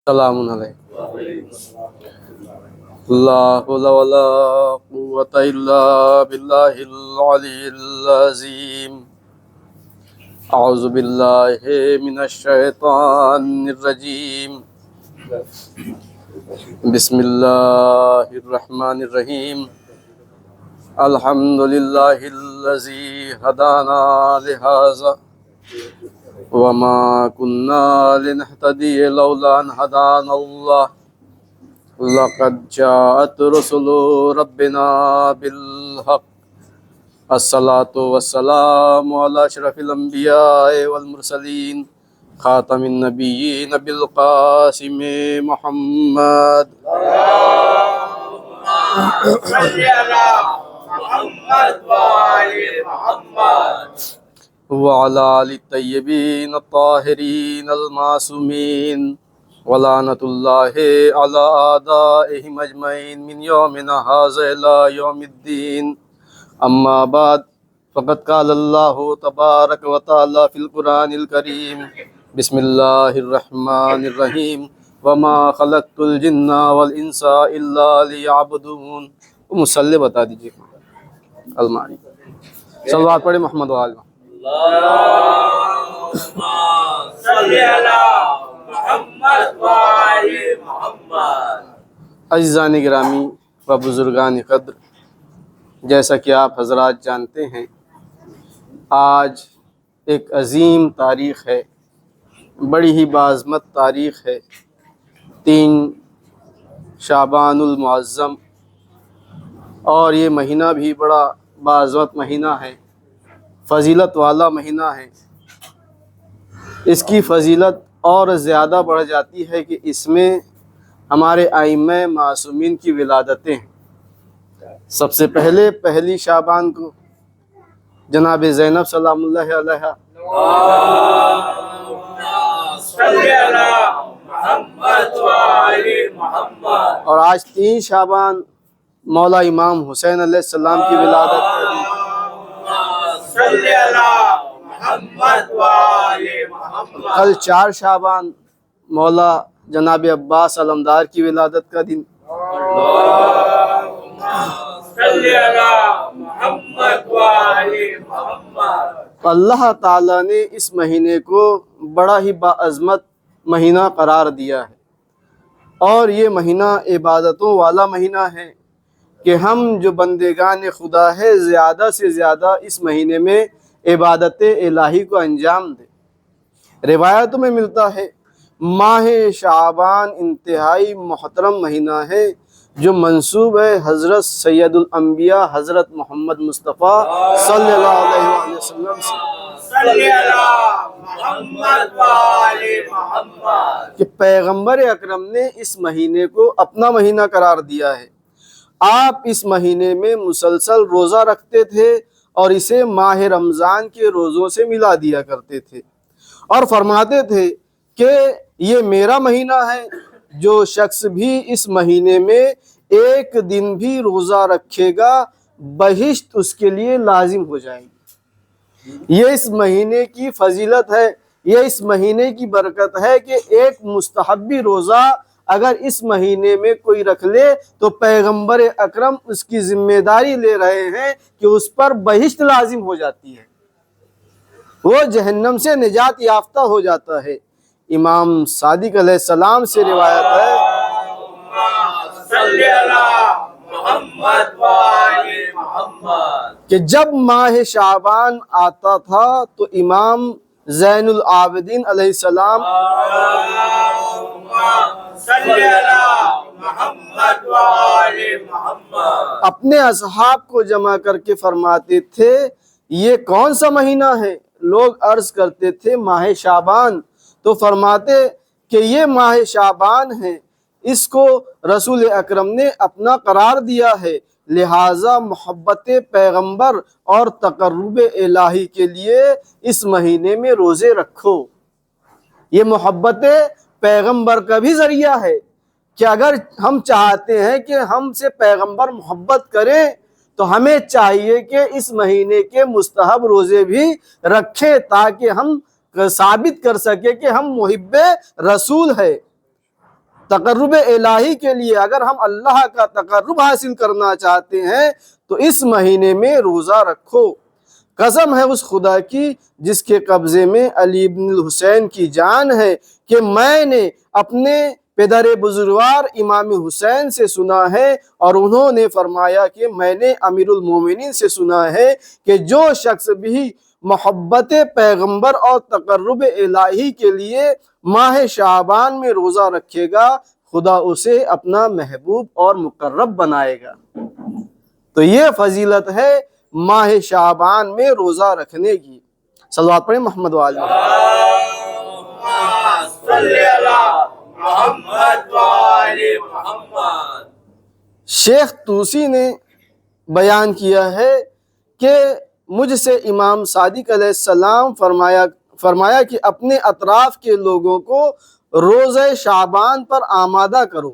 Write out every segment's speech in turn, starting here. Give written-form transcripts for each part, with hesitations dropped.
السلام علیکم لا حول ولا قوة الا باللہ العلی العظیم اعوذ باللہ من الشیطان الرجیم بسم اللہ الرحمن الرحیم الحمد للہ الذی ہدانا لہذا وما كنا لنهتدي لولا أن هدانا الله لقد جاءت رسل ربنا بالحق الصلاة والسلام على أشرف الأنبياء والمرسلين خاتم النبيين بالقاسم محمد صل على محمد وآل محمد وعلى آل الطيبين الطاهرين المعصومين ولعنة الله على أعدائهم أجمعين من يومنا هذا إلى يوم الدين أما بعد فقد قال الله تبارك وتعالى في القرآن الكريم بسم الله الرحمن الرحيم وما خلقت الجن والإنس إلا ليعبدون مسلح بتا دیجیے المانی صلوات پڑھے محمد وآلہ اللهم صل على محمد وآل محمد۔ عزیزان گرامی و بزرگان قدر، جیسا کہ آپ حضرات جانتے ہیں، آج ایک عظیم تاریخ ہے، بڑی ہی باعظمت تاریخ ہے، 3 شعبان المعظم، اور یہ مہینہ بھی بڑا باعظمت مہینہ ہے، فضیلت والا مہینہ ہے۔ اس کی فضیلت اور زیادہ بڑھ جاتی ہے کہ اس میں ہمارے ائمہ معصومین کی ولادتیں ہیں۔ سب سے پہلے پہلی شعبان کو جناب زینب سلام اللہ علیہا، اللهم صل على محمد وآل محمد۔ اور آج 3 شعبان مولا امام حسین علیہ السلام کی ولادت ہے۔ صل على محمد وآل محمد۔ کل 4 شعبان مولا جناب عباس علمدار کی ولادت کا دن۔ اللهم صل على محمد وآل محمد۔ اللہ تعالیٰ نے اس مہینے کو بڑا ہی باعظمت مہینہ قرار دیا ہے، اور یہ مہینہ عبادتوں والا مہینہ ہے کہ ہم جو بندگان خدا ہے زیادہ سے زیادہ اس مہینے میں عبادت الہی کو انجام دیں۔ روایتوں میں ملتا ہے ماہ شعبان انتہائی محترم مہینہ ہے، جو منسوب ہے حضرت سید الانبیاء حضرت محمد مصطفیٰ صلی اللہ علیہ وسلم سے، صل على محمد وآل محمد۔ کہ پیغمبر اکرم نے اس مہینے کو اپنا مہینہ قرار دیا ہے۔ آپ اس مہینے میں مسلسل روزہ رکھتے تھے اور اسے ماہ رمضان کے روزوں سے ملا دیا کرتے تھے، اور فرماتے تھے کہ یہ میرا مہینہ ہے، جو شخص بھی اس مہینے میں ایک دن بھی روزہ رکھے گا بہشت اس کے لیے لازم ہو جائے گی۔ یہ اس مہینے کی فضیلت ہے، یہ اس مہینے کی برکت ہے کہ ایک مستحبی روزہ اگر اس مہینے میں کوئی رکھ لے تو پیغمبر اکرم اس کی ذمہ داری لے رہے ہیں کہ اس پر بہشت لازم ہو جاتی ہے، وہ جہنم سے نجات یافتہ ہو جاتا ہے۔ امام صادق علیہ السلام سے روایت ہے اللهم صل على محمد وآل محمد۔ کہ جب ماہ شعبان آتا تھا تو امام زین العابدین علیہ السلام اللهم صل على محمد وآل محمد۔ اپنے اصحاب کو جمع کر کے فرماتے تھے یہ کون سا مہینہ ہے؟ لوگ عرض کرتے تھے ماہ شعبان، تو فرماتے کہ یہ ماہ شعبان ہے، اس کو رسول اکرم نے اپنا قرار دیا ہے، لہٰذا محبت پیغمبر اور تقرب الہی کے لیے اس مہینے میں روزے رکھو۔ یہ محبت پیغمبر کا بھی ذریعہ ہے کہ اگر ہم چاہتے ہیں کہ ہم سے پیغمبر محبت کریں تو ہمیں چاہیے کہ اس مہینے کے مستحب روزے بھی رکھیں، تاکہ ہم ثابت کر سکے کہ ہم محب رسول ہے۔ تقرب الہی کے لیے اگر ہم اللہ کا تقرب حاصل کرنا چاہتے ہیں تو اس مہینے میں روزہ رکھو۔ قسم ہے اس خدا کی جس کے قبضے میں علی بن الحسین کی جان ہے کہ میں نے اپنے پدر بزرگوار امام حسین سے سنا ہے اور انہوں نے فرمایا کہ میں نے امیر المومنین سے سنا ہے کہ جو شخص بھی محبت پیغمبر اور تقرب الہی کے لیے ماہ شعبان میں روزہ رکھے گا خدا اسے اپنا محبوب اور مقرب بنائے گا۔ تو یہ فضیلت ہے ماہ شعبان میں روزہ رکھنے کی۔ صلوات پڑھیں محمد وآل اللہم صلی علی محمد وآل محمد۔ شیخ طوسی نے بیان کیا ہے کہ مجھ سے امام صادق علیہ السلام فرمایا کہ اپنے اطراف کے لوگوں کو روزہ شعبان پر آمادہ کرو،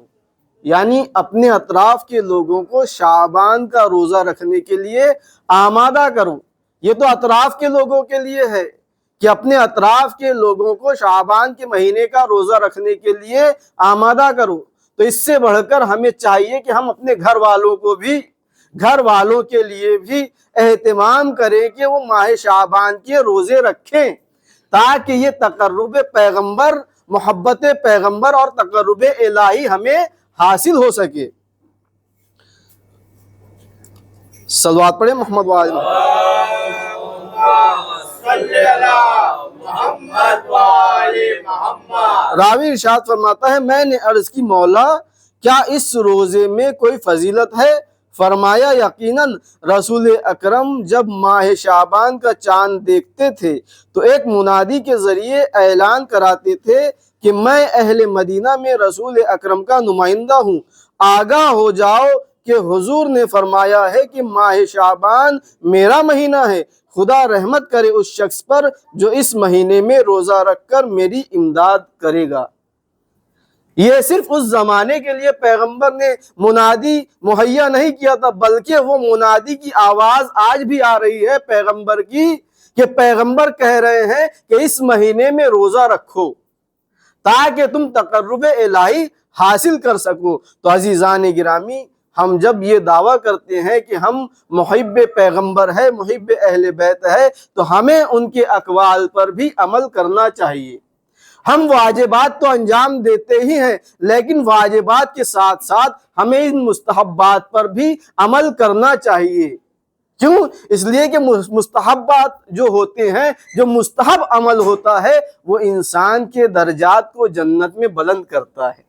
یعنی اپنے اطراف کے لوگوں کو شعبان کا روزہ رکھنے کے لیے آمادہ کرو۔ یہ تو اطراف کے لوگوں کے لیے ہے کہ اپنے اطراف کے لوگوں کو شعبان کے مہینے کا روزہ رکھنے کے لیے آمادہ کرو، تو اس سے بڑھ کر ہمیں چاہیے کہ ہم اپنے گھر والوں کے لیے بھی اہتمام کریں کہ وہ ماہ شعبان کے روزے رکھیں تاکہ یہ تقرب پیغمبر، محبت پیغمبر اور تقرب الہی ہمیں حاصل ہو سکے۔ صلوات پڑھیں محمد وآل صلی علی محمد وآل محمد۔ راوی ارشاد فرماتا ہے میں نے عرض کی مولا کیا اس روزے میں کوئی فضیلت ہے؟ فرمایا یقیناً رسول اکرم جب ماہ شعبان کا چاند دیکھتے تھے تو ایک منادی کے ذریعے اعلان کراتے تھے کہ میں اہل مدینہ میں رسول اکرم کا نمائندہ ہوں، آگاہ ہو جاؤ کہ حضور نے فرمایا ہے کہ ماہ شعبان میرا مہینہ ہے، خدا رحمت کرے اس شخص پر جو اس مہینے میں روزہ رکھ کر میری امداد کرے گا۔ یہ صرف اس زمانے کے لیے پیغمبر نے منادی مہیا نہیں کیا تھا، بلکہ وہ منادی کی آواز آج بھی آ رہی ہے پیغمبر کی کہ پیغمبر کہہ رہے ہیں کہ اس مہینے میں روزہ رکھو تاکہ تم تقرب الہی حاصل کر سکو۔ تو عزیزان گرامی، ہم جب یہ دعویٰ کرتے ہیں کہ ہم محب پیغمبر ہے، محب اہل بیت ہے، تو ہمیں ان کے اقوال پر بھی عمل کرنا چاہیے۔ ہم واجبات تو انجام دیتے ہی ہیں، لیکن واجبات کے ساتھ ساتھ ہمیں ان مستحبات پر بھی عمل کرنا چاہیے۔ کیوں؟ اس لیے کہ مستحبات جو ہوتے ہیں، جو مستحب عمل ہوتا ہے، وہ انسان کے درجات کو جنت میں بلند کرتا ہے۔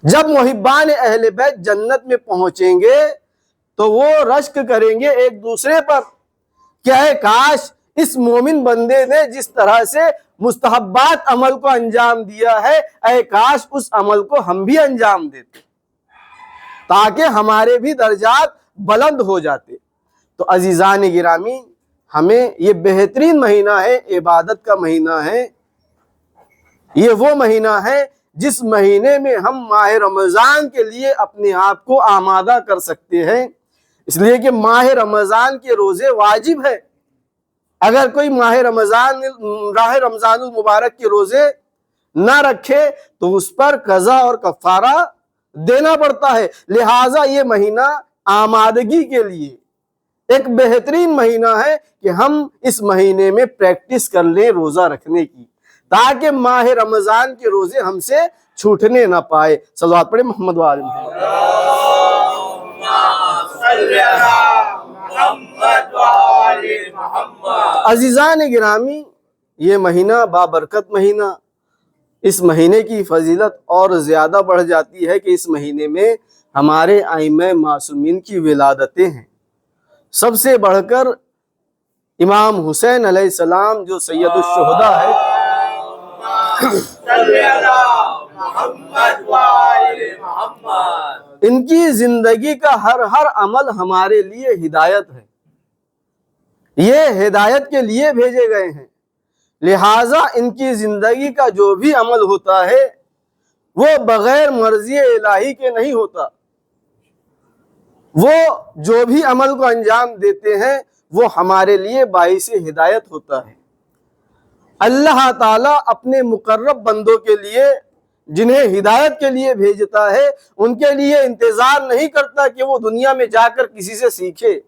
جب محبان اہل بیت جنت میں پہنچیں گے تو وہ رشک کریں گے ایک دوسرے پر کہ اے کاش اس مومن بندے نے جس طرح سے مستحبات عمل کو انجام دیا ہے، اے کاش اس عمل کو ہم بھی انجام دیتے تاکہ ہمارے بھی درجات بلند ہو جاتے۔ تو عزیزان گرامی، ہمیں یہ بہترین مہینہ ہے، عبادت کا مہینہ ہے۔ یہ وہ مہینہ ہے جس مہینے میں ہم ماہ رمضان کے لیے اپنے آپ کو آمادہ کر سکتے ہیں، اس لیے کہ ماہ رمضان کے روزے واجب ہے۔ اگر کوئی ماہ رمضان المبارک کے روزے نہ رکھے تو اس پر قضا اور کفارہ دینا پڑتا ہے۔ لہٰذا یہ مہینہ آمادگی کے لیے ایک بہترین مہینہ ہے کہ ہم اس مہینے میں پریکٹس کر لیں روزہ رکھنے کی، تاکہ ماہ رمضان کے روزے ہم سے چھوٹنے نہ پائے۔ صلوات پڑھیں محمد وآل محمد۔ عزیزان گرامی، یہ مہینہ بابرکت مہینہ، اس مہینے کی فضیلت اور زیادہ بڑھ جاتی ہے کہ اس مہینے میں ہمارے ائمہ معصومین کی ولادتیں ہیں۔ سب سے بڑھ کر امام حسین علیہ السلام جو سید الشہداء ہے، ان کی زندگی کا ہر عمل ہمارے لیے ہدایت ہے، یہ ہدایت کے لیے بھیجے گئے ہیں۔ لہٰذا ان کی زندگی کا جو بھی عمل ہوتا ہے وہ بغیر مرضی الہی کے نہیں ہوتا۔ وہ جو بھی عمل کو انجام دیتے ہیں وہ ہمارے لیے باعث ہدایت ہوتا ہے۔ اللہ تعالیٰ اپنے مقرب بندوں کے لیے جنہیں ہدایت کے لیے بھیجتا ہے ان کے لیے انتظار نہیں کرتا کہ وہ دنیا میں جا کر کسی سے سیکھے،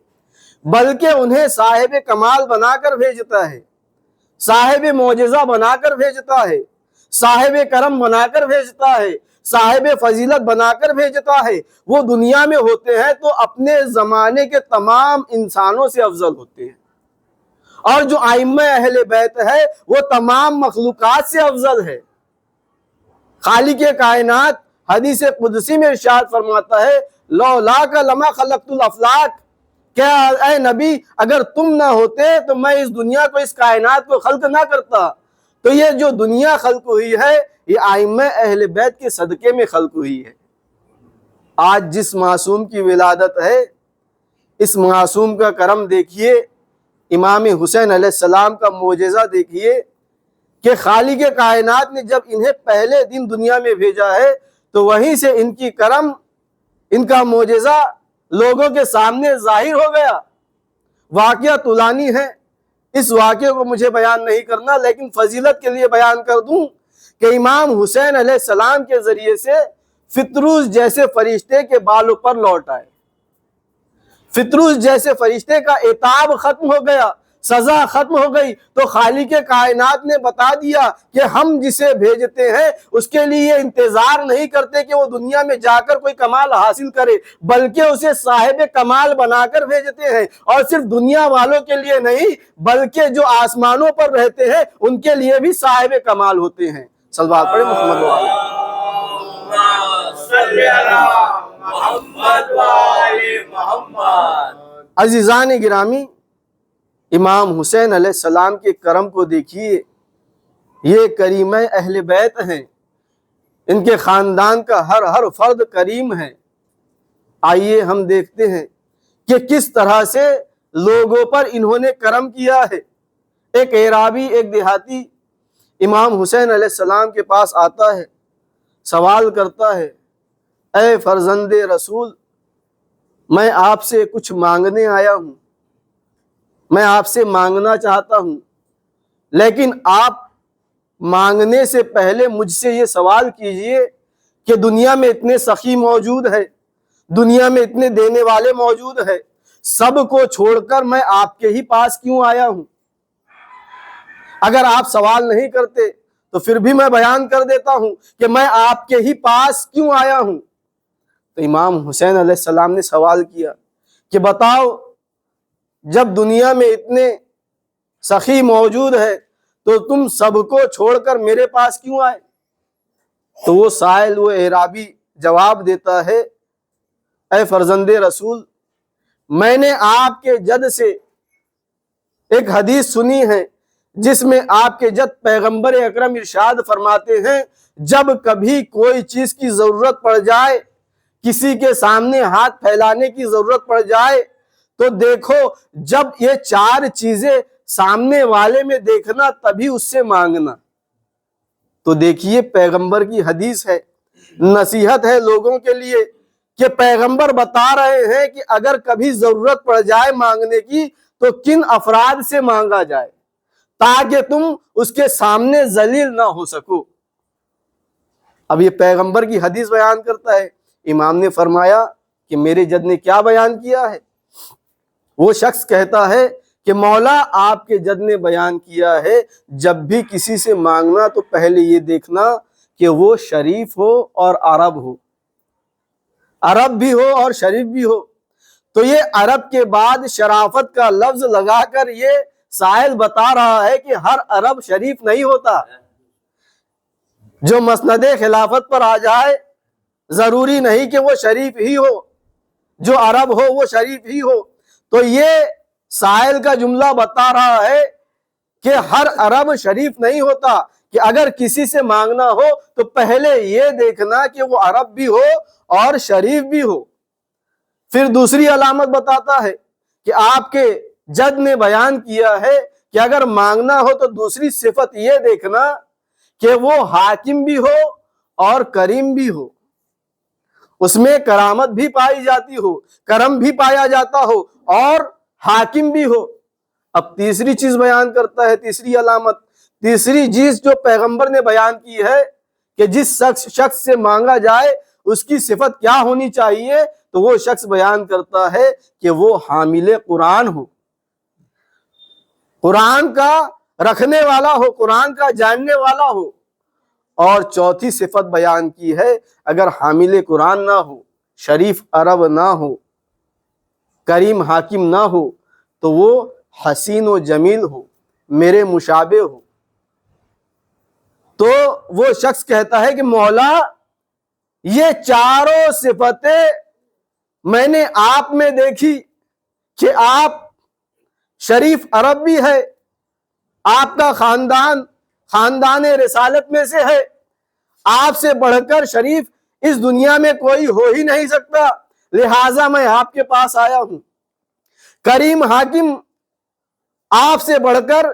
بلکہ انہیں صاحب کمال بنا کر بھیجتا ہے، صاحب معجزہ بنا کر بھیجتا ہے، صاحب کرم بنا کر بھیجتا ہے، صاحب فضیلت بنا کر بھیجتا ہے۔ وہ دنیا میں ہوتے ہیں تو اپنے زمانے کے تمام انسانوں سے افضل ہوتے ہیں، اور جو ائمہ اہل بیت ہے وہ تمام مخلوقات سے افضل ہے۔ خالق کائنات حدیث قدسی میں ارشاد فرماتا ہے لولاک لما خلقت الافلاک، کیا اے نبی اگر تم نہ ہوتے تو میں اس دنیا کو، اس کائنات کو خلق نہ کرتا۔ تو یہ جو دنیا خلق ہوئی ہے یہ ائمہ اہل بیت کے صدقے میں خلق ہوئی ہے۔ آج جس معصوم کی ولادت ہے اس معصوم کا کرم دیکھیے، امام حسین علیہ السلام کا معجزہ دیکھیے کہ خالق کائنات نے جب انہیں پہلے دن دنیا میں بھیجا ہے تو وہیں سے ان کی کرم، ان کا معجزہ لوگوں کے سامنے ظاہر ہو گیا۔ واقعہ طولانی ہے، اس واقعے کو مجھے بیان نہیں کرنا، لیکن فضیلت کے لیے بیان کر دوں کہ امام حسین علیہ السلام کے ذریعے سے فطروس جیسے فرشتے کے بالوں پر لوٹ آئے۔ فطروس جیسے فرشتے کا عتاب ختم ہو گیا، سزا ختم ہو گئی، تو خالق کائنات نے بتا دیا کہ ہم جسے بھیجتے ہیں اس کے لیے انتظار نہیں کرتے کہ وہ دنیا میں جا کر کوئی کمال حاصل کرے، بلکہ اسے صاحب کمال بنا کر بھیجتے ہیں، اور صرف دنیا والوں کے لیے نہیں بلکہ جو آسمانوں پر رہتے ہیں ان کے لیے بھی صاحب کمال ہوتے ہیں۔ صلوات پڑھیں محمد والے۔ صلی اللہ محمد وآل محمد۔ عزیزان گرامی، امام حسین علیہ السلام کے کرم کو دیکھیے، یہ کریمہ اہل بیت ہیں، ان کے خاندان کا ہر فرد کریم ہے۔ آئیے ہم دیکھتے ہیں کہ کس طرح سے لوگوں پر انہوں نے کرم کیا ہے۔ ایک اعرابی، ایک دیہاتی امام حسین علیہ السلام کے پاس آتا ہے، سوال کرتا ہے اے فرزند رسول، میں آپ سے کچھ مانگنے آیا ہوں، میں آپ سے مانگنا چاہتا ہوں، لیکن آپ مانگنے سے پہلے مجھ سے یہ سوال کیجئے کہ دنیا میں اتنے سخی موجود ہے، دنیا میں اتنے دینے والے موجود ہیں، سب کو چھوڑ کر میں آپ کے ہی پاس کیوں آیا ہوں؟ اگر آپ سوال نہیں کرتے تو پھر بھی میں بیان کر دیتا ہوں کہ میں آپ کے ہی پاس کیوں آیا ہوں۔ تو امام حسین علیہ السلام نے سوال کیا کہ بتاؤ، جب دنیا میں اتنے سخی موجود ہے تو تم سب کو چھوڑ کر میرے پاس کیوں آئے؟ تو وہ سائل، وہ اعرابی جواب دیتا ہے اے فرزند رسول، میں نے آپ کے جد سے ایک حدیث سنی ہے جس میں آپ کے جد پیغمبر اکرم ارشاد فرماتے ہیں جب کبھی کوئی چیز کی ضرورت پڑ جائے، کسی کے سامنے ہاتھ پھیلانے کی ضرورت پڑ جائے تو دیکھو، جب یہ 4 چیزیں سامنے والے میں دیکھنا تبھی اس سے مانگنا۔ تو دیکھیے پیغمبر کی حدیث ہے، نصیحت ہے لوگوں کے لیے کہ پیغمبر بتا رہے ہیں کہ اگر کبھی ضرورت پڑ جائے مانگنے کی تو کن افراد سے مانگا جائے تاکہ تم اس کے سامنے ذلیل نہ ہو سکو۔ اب یہ پیغمبر کی حدیث بیان کرتا ہے، امام نے فرمایا کہ میرے جد نے کیا بیان کیا ہے؟ وہ شخص کہتا ہے کہ مولا آپ کے جد نے بیان کیا ہے جب بھی کسی سے مانگنا تو پہلے یہ دیکھنا کہ وہ شریف ہو اور عرب ہو، عرب بھی ہو اور شریف بھی ہو۔ تو یہ عرب کے بعد شرافت کا لفظ لگا کر یہ سائل بتا رہا ہے کہ ہر عرب شریف نہیں ہوتا۔ جو مسند خلافت پر آ جائے ضروری نہیں کہ وہ شریف ہی ہو، جو عرب ہو وہ شریف ہی ہو۔ تو یہ سائل کا جملہ بتا رہا ہے کہ ہر عرب شریف نہیں ہوتا، کہ اگر کسی سے مانگنا ہو تو پہلے یہ دیکھنا کہ وہ عرب بھی ہو اور شریف بھی ہو۔ پھر دوسری علامت بتاتا ہے کہ آپ کے جد نے بیان کیا ہے کہ اگر مانگنا ہو تو دوسری صفت یہ دیکھنا کہ وہ حاکم بھی ہو اور کریم بھی ہو، اس میں کرامت بھی پائی جاتی ہو، کرم بھی پایا جاتا ہو اور حاکم بھی ہو۔ اب تیسری چیز بیان کرتا ہے، تیسری علامت، تیسری چیز جو پیغمبر نے بیان کی ہے کہ جس شخص سے مانگا جائے اس کی صفت کیا ہونی چاہیے، تو وہ شخص بیان کرتا ہے کہ وہ حامل قرآن ہو، قرآن کا رکھنے والا ہو، قرآن کا جاننے والا ہو۔ اور چوتھی صفت بیان کی ہے، اگر حامل قرآن نہ ہو، شریف عرب نہ ہو، کریم حاکم نہ ہو، تو وہ حسین و جمیل ہو، میرے مشابہ ہو۔ تو وہ شخص کہتا ہے کہ مولا یہ چاروں صفتیں میں نے آپ میں دیکھی کہ آپ شریف عرب بھی ہے، آپ کا خاندان رسالت میں سے ہے، آپ سے بڑھ کر شریف اس دنیا میں کوئی ہو ہی نہیں سکتا، لہٰذا میں آپ کے پاس آیا ہوں۔ کریم حاکم، آپ سے بڑھ کر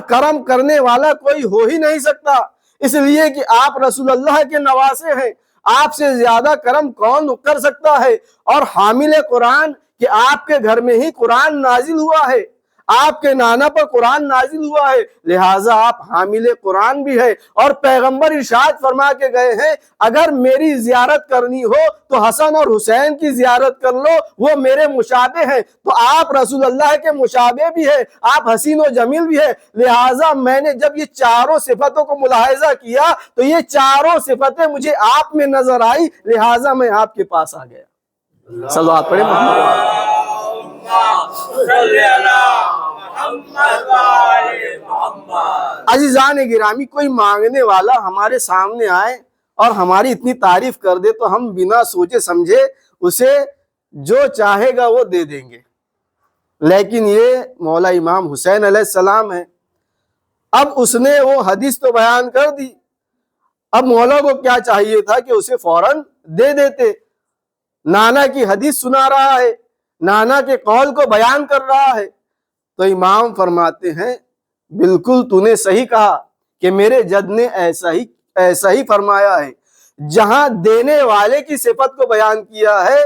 کرم کرنے والا کوئی ہو ہی نہیں سکتا، اس لیے کہ آپ رسول اللہ کے نواسے ہیں، آپ سے زیادہ کرم کون کر سکتا ہے۔ اور حامل قرآن کہ آپ کے گھر میں ہی قرآن نازل ہوا ہے، آپ کے نانا پر قرآن نازل ہوا ہے، لہٰذا آپ حامل قرآن بھی ہے۔ اور پیغمبر ارشاد فرما کے گئے ہیں، اگر میری زیارت کرنی ہو تو حسن اور حسین کی زیارت کر لو، وہ میرے مشابہ ہیں۔ تو آپ رسول اللہ کے مشابہ بھی ہے، آپ حسین و جمیل بھی ہے، لہٰذا میں نے جب یہ چاروں صفتوں کو ملاحظہ کیا تو یہ چاروں صفتیں مجھے آپ میں نظر آئی، لہٰذا میں آپ کے پاس آ گیا۔ صلوات پڑھیں محمد۔ عزیزان گرامی، کوئی مانگنے والا ہمارے سامنے آئے اور ہماری اتنی تعریف کر دے تو ہم بنا سوچے سمجھے اسے جو چاہے گا وہ دے دیں گے، لیکن یہ مولا امام حسین علیہ السلام ہے۔ اب اس نے وہ حدیث تو بیان کر دی، اب مولا کو کیا چاہیے تھا کہ اسے فوراً دے دیتے۔ نانا کی حدیث سنا رہا ہے، نانا کے قول کو بیان کر رہا ہے، تو امام فرماتے ہیں بالکل تو نے صحیح کہا کہ میرے جد نے ایسا ہی فرمایا ہے۔ جہاں دینے والے کی صفت کو بیان کیا ہے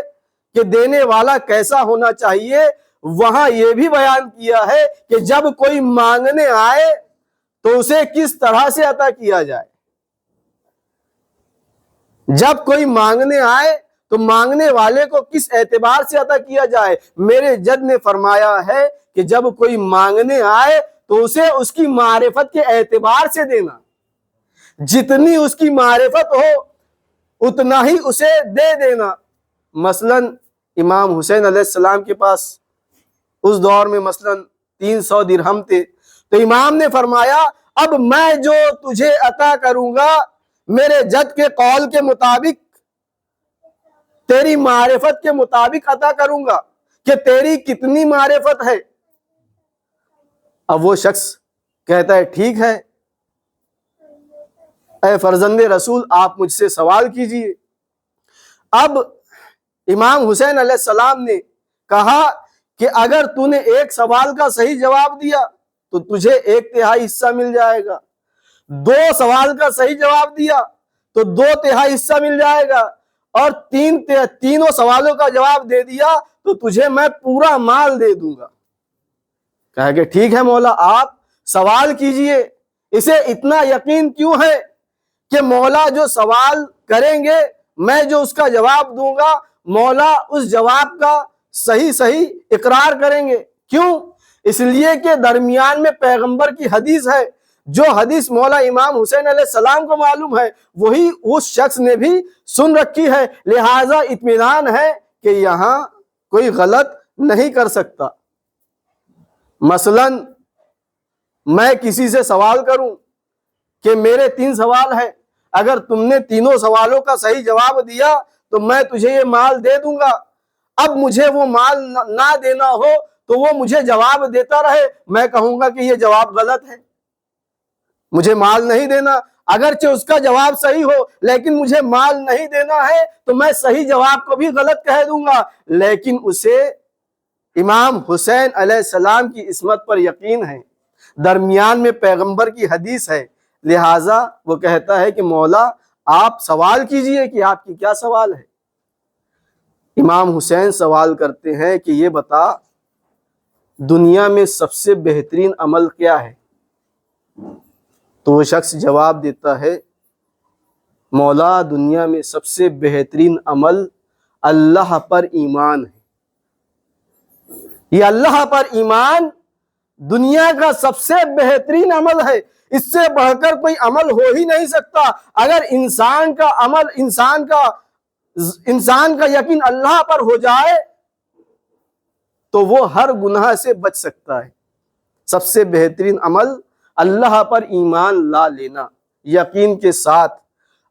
کہ دینے والا کیسا ہونا چاہیے، وہاں یہ بھی بیان کیا ہے کہ جب کوئی مانگنے آئے تو اسے کس طرح سے عطا کیا جائے۔ جب کوئی مانگنے آئے تو مانگنے والے کو کس اعتبار سے عطا کیا جائے۔ میرے جد نے فرمایا ہے کہ جب کوئی مانگنے آئے تو اسے اس کی معرفت کے اعتبار سے دینا، جتنی اس کی معرفت ہو اتنا ہی اسے دے دینا۔ مثلا امام حسین علیہ السلام کے پاس اس دور میں مثلا 300 درہم تھے، تو امام نے فرمایا اب میں جو تجھے عطا کروں گا میرے جد کے قول کے مطابق، تیری معرفت کے مطابق عطا کروں گا کہ تیری کتنی معرفت ہے۔ اب وہ شخص کہتا ہے ٹھیک ہے اے فرزند رسول، آپ مجھ سے سوال کیجئے۔ اب امام حسین علیہ السلام نے کہا کہ اگر تو نے ایک سوال کا صحیح جواب دیا تو تجھے 1/3 حصہ مل جائے گا، 2 سوال کا صحیح جواب دیا تو 2/3 حصہ مل جائے گا، اور تینوں سوالوں کا جواب دے دیا تو تجھے میں پورا مال دے دوں گا۔ کہا کہ ٹھیک ہے مولا، آپ سوال کیجئے۔ اسے اتنا یقین کیوں ہے کہ مولا جو سوال کریں گے میں جو اس کا جواب دوں گا، مولا اس جواب کا صحیح اقرار کریں گے۔ کیوں؟ اس لیے کہ درمیان میں پیغمبر کی حدیث ہے، جو حدیث مولا امام حسین علیہ السلام کو معلوم ہے وہی اس شخص نے بھی سن رکھی ہے، لہٰذا اطمینان ہے کہ یہاں کوئی غلط نہیں کر سکتا۔ مثلا میں کسی سے سوال کروں کہ میرے 3 سوال ہیں، اگر تم نے تینوں سوالوں کا صحیح جواب دیا تو میں تجھے یہ مال دے دوں گا۔ اب مجھے وہ مال نہ دینا ہو تو وہ مجھے جواب دیتا رہے، میں کہوں گا کہ یہ جواب غلط ہے، مجھے مال نہیں دینا، اگرچہ اس کا جواب صحیح ہو لیکن مجھے مال نہیں دینا ہے تو میں صحیح جواب کو بھی غلط کہہ دوں گا۔ لیکن اسے امام حسین علیہ السلام کی عصمت پر یقین ہے، درمیان میں پیغمبر کی حدیث ہے، لہٰذا وہ کہتا ہے کہ مولا آپ سوال کیجئے کہ آپ کی کیا سوال ہے۔ امام حسین سوال کرتے ہیں کہ یہ بتا دنیا میں سب سے بہترین عمل کیا ہے؟ تو وہ شخص جواب دیتا ہے مولا دنیا میں سب سے بہترین عمل اللہ پر ایمان ہے. یہ اللہ پر ایمان دنیا کا سب سے بہترین عمل ہے. اس سے بڑھ کر کوئی عمل ہو ہی نہیں سکتا. اگر انسان کا عمل انسان کا یقین اللہ پر ہو جائے تو وہ ہر گناہ سے بچ سکتا ہے. سب سے بہترین عمل اللہ پر ایمان لا لینا یقین کے ساتھ.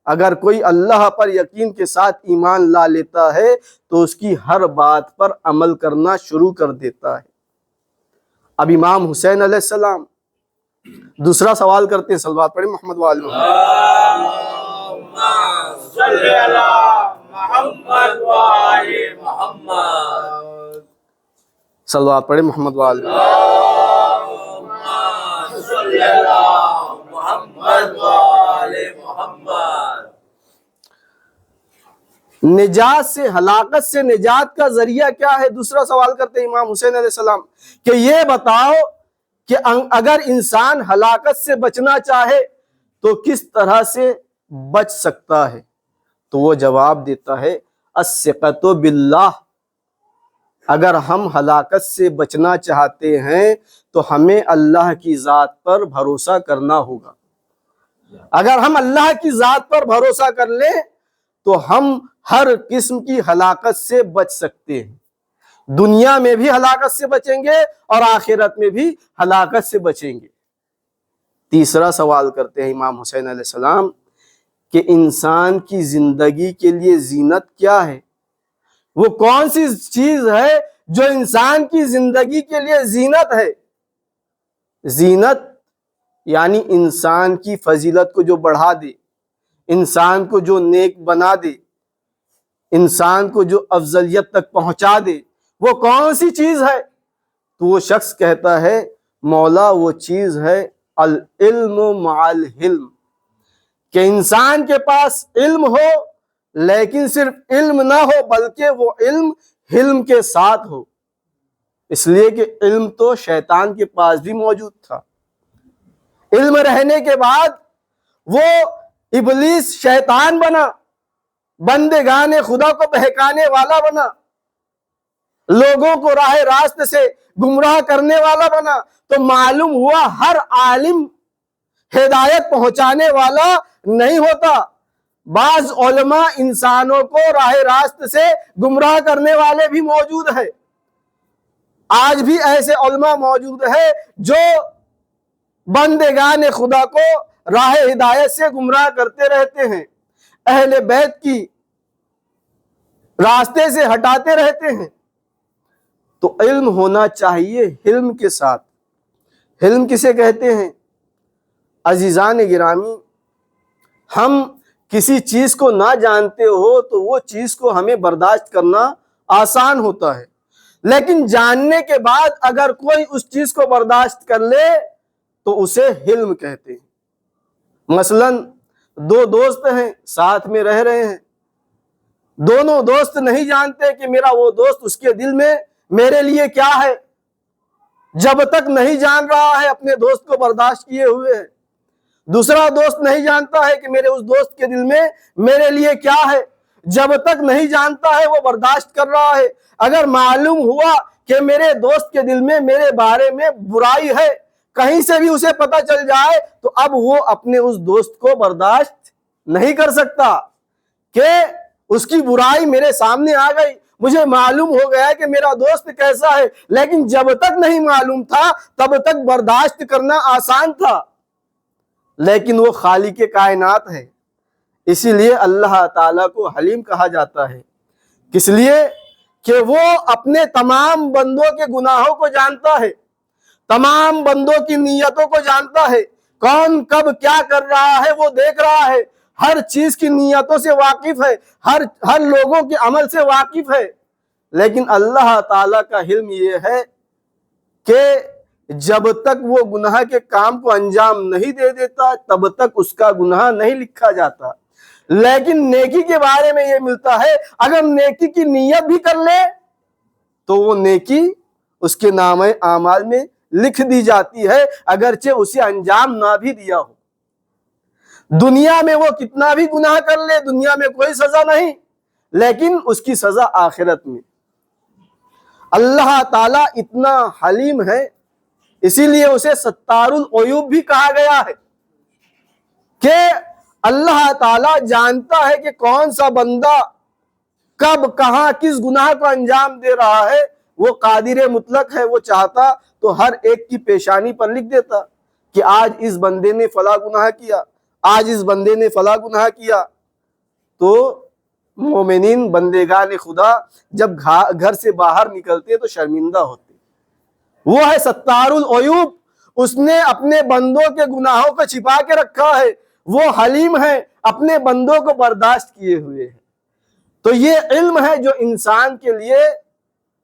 اگر کوئی اللہ پر یقین کے ساتھ ایمان لا لیتا ہے تو اس کی ہر بات پر عمل کرنا شروع کر دیتا ہے. اب امام حسین علیہ السلام دوسرا سوال کرتے ہیں. صلوات پڑھیں محمد وآل محمد. صلی اللہ محمد وآل محمد. صلوات پڑھیں محمد وآل صلی اللہ محمد وآل محمد. نجات سے ہلاکت سے نجات کا ذریعہ کیا ہے؟ دوسرا سوال کرتے ہیں امام حسین علیہ السلام کہ یہ بتاؤ کہ اگر انسان ہلاکت سے بچنا چاہے تو کس طرح سے بچ سکتا ہے؟ تو وہ جواب دیتا ہے الثقۃ باللہ. اگر ہم ہلاکت سے بچنا چاہتے ہیں تو ہمیں اللہ کی ذات پر بھروسہ کرنا ہوگا. اگر ہم اللہ کی ذات پر بھروسہ کر لیں تو ہم ہر قسم کی ہلاکت سے بچ سکتے ہیں. دنیا میں بھی ہلاکت سے بچیں گے اور آخرت میں بھی ہلاکت سے بچیں گے. تیسرا سوال کرتے ہیں امام حسین علیہ السلام کہ انسان کی زندگی کے لیے زینت کیا ہے؟ وہ کون سی چیز ہے جو انسان کی زندگی کے لیے زینت ہے؟ زینت یعنی انسان کی فضیلت کو جو بڑھا دے، انسان کو جو نیک بنا دے، انسان کو جو افضلیت تک پہنچا دے، وہ کون سی چیز ہے؟ تو وہ شخص کہتا ہے مولا وہ چیز ہے العلم مع الحلم، کہ انسان کے پاس علم ہو لیکن صرف علم نہ ہو بلکہ وہ علم حلم کے ساتھ ہو. اس لیے کہ علم تو شیطان کے پاس بھی موجود تھا. علم رہنے کے بعد وہ ابلیس شیطان بنا، بندگان خدا کو بہکانے والا بنا، لوگوں کو راہ راست سے گمراہ کرنے والا بنا. تو معلوم ہوا ہر عالم ہدایت پہنچانے والا نہیں ہوتا. بعض علماء انسانوں کو راہ راست سے گمراہ کرنے والے بھی موجود ہیں. آج بھی ایسے علماء موجود ہیں جو بندگان خدا کو راہ ہدایت سے گمراہ کرتے رہتے ہیں، اہل بیت کی راستے سے ہٹاتے رہتے ہیں. تو علم ہونا چاہیے حلم کے ساتھ. حلم کسے کہتے ہیں؟ عزیزان گرامی، ہم کسی چیز کو نہ جانتے ہو تو وہ چیز کو ہمیں برداشت کرنا آسان ہوتا ہے، لیکن جاننے کے بعد اگر کوئی اس چیز کو برداشت کر لے تو اسے حلم کہتے ہیں. مثلا دو دوست ہیں، ساتھ میں رہ رہے ہیں، دونوں دوست نہیں جانتے کہ میرا وہ دوست اس کے دل میں میرے لیے کیا ہے. جب تک نہیں جان رہا ہے اپنے دوست کو برداشت کیے ہوئے ہے. دوسرا دوست نہیں جانتا ہے کہ میرے اس دوست کے دل میں میرے لیے کیا ہے. جب تک نہیں جانتا ہے وہ برداشت کر رہا ہے. اگر معلوم ہوا کہ میرے دوست کے دل میں میرے بارے میں برائی ہے، کہیں سے بھی اسے پتہ چل جائے، تو اب وہ اپنے اس دوست کو برداشت نہیں کر سکتا کہ اس کی برائی میرے سامنے آ گئی. مجھے معلوم ہو گیا کہ میرا دوست کیسا ہے، لیکن جب تک نہیں معلوم تھا تب تک برداشت کرنا آسان تھا. لیکن وہ خالق کائنات ہے، اسی لیے اللہ تعالیٰ کو حلیم کہا جاتا ہے. کس لیے؟ کہ وہ اپنے تمام بندوں کے گناہوں کو جانتا ہے، تمام بندوں کی نیتوں کو جانتا ہے. کون کب کیا کر رہا ہے وہ دیکھ رہا ہے، ہر چیز کی نیتوں سے واقف ہے، ہر لوگوں کے عمل سے واقف ہے. لیکن اللہ تعالیٰ کا حلم یہ ہے کہ جب تک وہ گناہ کے کام کو انجام نہیں دے دیتا تب تک اس کا گناہ نہیں لکھا جاتا. لیکن نیکی کے بارے میں یہ ملتا ہے، اگر نیکی کی نیت بھی کر لے تو وہ نیکی اس کے نامہ اعمال میں لکھ دی جاتی ہے، اگرچہ اسے انجام نہ بھی دیا ہو. دنیا میں وہ کتنا بھی گناہ کر لے دنیا میں کوئی سزا نہیں، لیکن اس کی سزا آخرت میں۔ اللہ تعالیٰ اتنا حلیم ہے، اسی لیے اسے ستار العیوب بھی کہا گیا ہے کہ اللہ تعالیٰ جانتا ہے کہ کون سا بندہ کب کہاں کس گناہ کو انجام دے رہا ہے۔ وہ قادر مطلق ہے، وہ چاہتا تو ہر ایک کی پیشانی پر لکھ دیتا کہ آج اس بندے نے فلاں گناہ کیا، آج اس بندے نے فلاں گناہ کیا۔ تو مومنین بندگان خدا جب گھر سے باہر نکلتے تو شرمندہ ہوتے۔ وہ ہے ستار العیوب، اس نے اپنے بندوں کے گناہوں کو چھپا کے رکھا ہے، وہ حلیم ہے، اپنے بندوں کو برداشت کیے ہوئے ہے۔ تو یہ علم ہے جو انسان کے لیے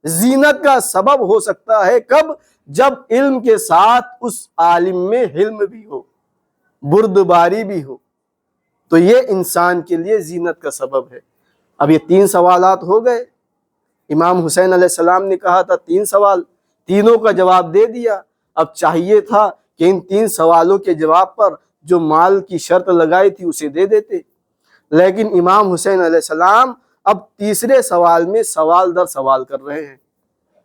زینت کا سبب ہو سکتا ہے، کب؟ جب علم کے ساتھ اس عالم میں حلم بھی ہو، بردباری بھی ہو، تو یہ انسان کے لیے زینت کا سبب ہے۔ اب یہ 3 سوالات ہو گئے، امام حسین علیہ السلام نے کہا تھا 3 سوال، تینوں کا جواب دے دیا۔ اب چاہیے تھا کہ ان 3 سوالوں کے جواب پر جو مال کی شرط لگائی تھی اسے دے دیتے، لیکن امام حسین علیہ السلام اب تیسرے سوال میں سوال در سوال کر رہے ہیں۔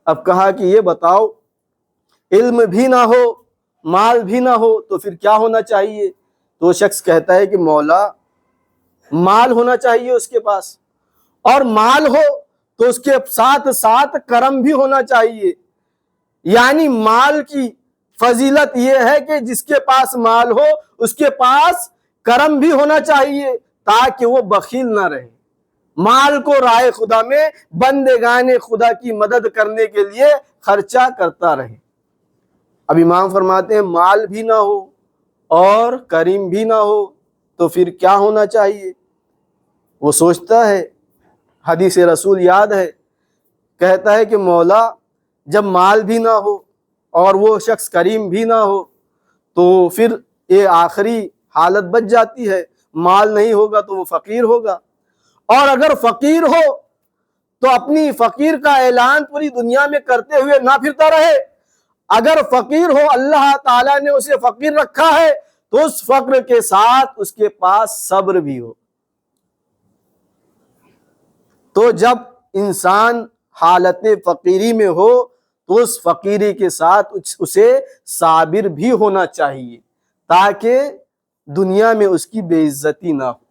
اب کہا کہ یہ بتاؤ، علم بھی نہ ہو، مال بھی نہ ہو، تو پھر کیا ہونا چاہیے؟ تو شخص کہتا ہے کہ مولا مال ہونا چاہیے اس کے پاس، اور مال ہو تو اس کے ساتھ ساتھ کرم بھی ہونا چاہیے۔ یعنی مال کی فضیلت یہ ہے کہ جس کے پاس مال ہو اس کے پاس کرم بھی ہونا چاہیے، تاکہ وہ بخیل نہ رہے، مال کو راہ خدا میں بندگان خدا کی مدد کرنے کے لیے خرچہ کرتا رہے۔ اب امام فرماتے ہیں مال بھی نہ ہو اور کریم بھی نہ ہو تو پھر کیا ہونا چاہیے؟ وہ سوچتا ہے، حدیث رسول یاد ہے، کہتا ہے کہ مولا جب مال بھی نہ ہو اور وہ شخص کریم بھی نہ ہو تو پھر یہ آخری حالت بچ جاتی ہے، مال نہیں ہوگا تو وہ فقیر ہوگا، اور اگر فقیر ہو تو اپنی فقیر کا اعلان پوری دنیا میں کرتے ہوئے نہ پھرتا رہے۔ اگر فقیر ہو، اللہ تعالیٰ نے اسے فقیر رکھا ہے تو اس فقر کے ساتھ اس کے پاس صبر بھی ہو۔ تو جب انسان حالت فقیری میں ہو تو اس فقیری کے ساتھ اسے صابر بھی ہونا چاہیے، تاکہ دنیا میں اس کی بے عزتی نہ ہو۔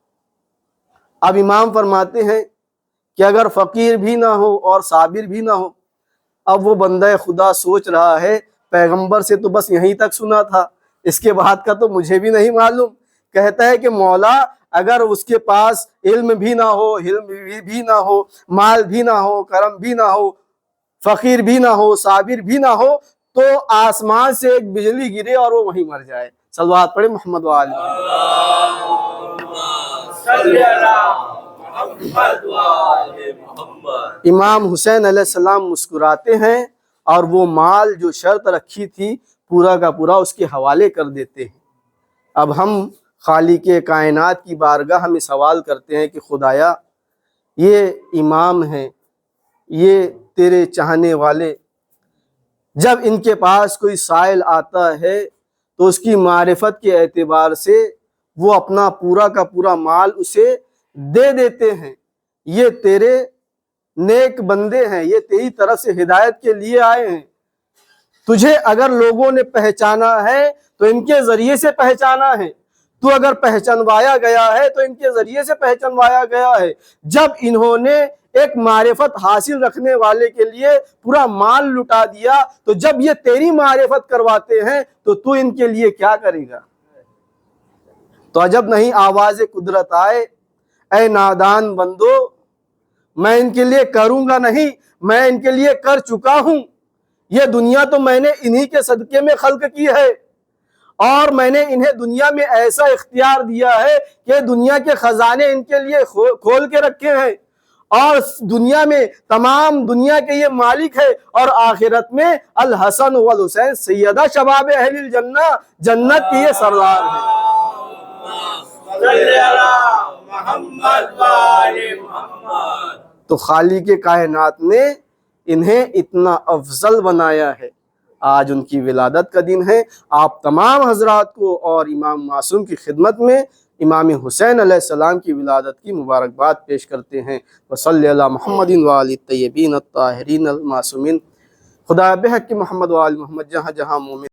اب امام فرماتے ہیں کہ اگر فقیر بھی نہ ہو اور صابر بھی نہ ہو، اب وہ بندہ خدا سوچ رہا ہے پیغمبر سے تو بس یہیں تک سنا تھا، اس کے بعد کا تو مجھے بھی نہیں معلوم۔ کہتا ہے کہ مولا اگر اس کے پاس علم بھی نہ ہو، حلم بھی نہ ہو، مال بھی نہ ہو، کرم بھی نہ ہو، فقیر بھی نہ ہو، صابر بھی نہ ہو، تو آسمان سے ایک بجلی گرے اور وہ وہیں مر جائے۔ صلوات پڑھیں محمد و آل محمد۔ امام حسین علیہ السلام مسکراتے ہیں اور وہ مال جو شرط رکھی تھی پورا کا پورا اس کے حوالے کر دیتے ہیں۔ اب ہم خالق کائنات کی بارگاہ میں سوال کرتے ہیں کہ خدایا یہ امام ہیں، یہ تیرے چاہنے والے، جب ان کے پاس کوئی سائل آتا ہے تو اس کی معرفت کے اعتبار سے وہ اپنا پورا کا پورا مال اسے دے دیتے ہیں۔ یہ تیرے نیک بندے ہیں، یہ تیری طرف سے ہدایت کے لیے آئے ہیں۔ تجھے اگر لوگوں نے پہچانا ہے تو ان کے ذریعے سے پہچانا ہے، تو اگر پہچانوایا گیا ہے تو ان کے ذریعے سے پہچانوایا گیا ہے۔ جب انہوں نے ایک معرفت حاصل رکھنے والے کے لیے پورا مال لٹا دیا، تو جب یہ تیری معرفت کرواتے ہیں تو ان کے لیے کیا کرے گا؟ تو عجب نہیں آواز قدرت آئے، اے نادان بندو میں ان کے لیے کروں گا نہیں، میں ان کے لیے کر چکا ہوں۔ یہ دنیا تو میں نے انہی کے صدقے میں خلق کی ہے، اور میں نے انہیں دنیا میں ایسا اختیار دیا ہے کہ دنیا کے خزانے ان کے لیے کھول کے رکھے ہیں، اور دنیا میں تمام دنیا کے یہ مالک ہے، اور آخرت میں الحسن والحسین سیدہ شباب اہل الجنہ، جنت کے یہ سردار ہیں۔ تو خالق کائنات نے انہیں اتنا افضل بنایا ہے۔ آج ان کی ولادت کا دن ہے۔ آپ تمام حضرات کو اور امام معصوم کی خدمت میں امام حسین علیہ السلام کی ولادت کی مبارکباد پیش کرتے ہیں۔ وصلی علی محمد وآل الطیبین الطاہرین المعصومین۔ خدا بحق محمد وآل محمد جہاں جہاں مومن